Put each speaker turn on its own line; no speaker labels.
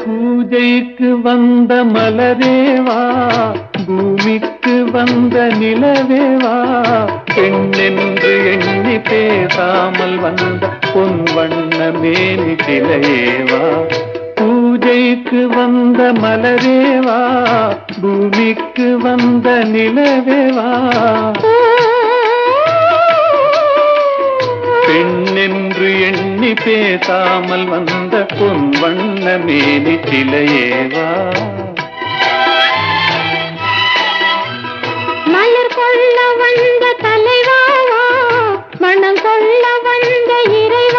பூஜைக்கு வந்த மலரேவா, பூமிக்கு வந்த நிலவேவா, பெண்ணென்று எண்ணி பேசாமல் வந்த பொன் வண்ண மேனி சிலையேவா. பூஜைக்கு வந்த மலரேவா, பூமிக்கு வந்த நிலவேவா, பெண்ணென்று எண்ணி பேசாமல் வந்த பொன் வண்ண மேனி சிலையேவா.
மலர் கொள்ள வந்த தலைவாவா, மனம் கொள்ள வந்த இறைவா,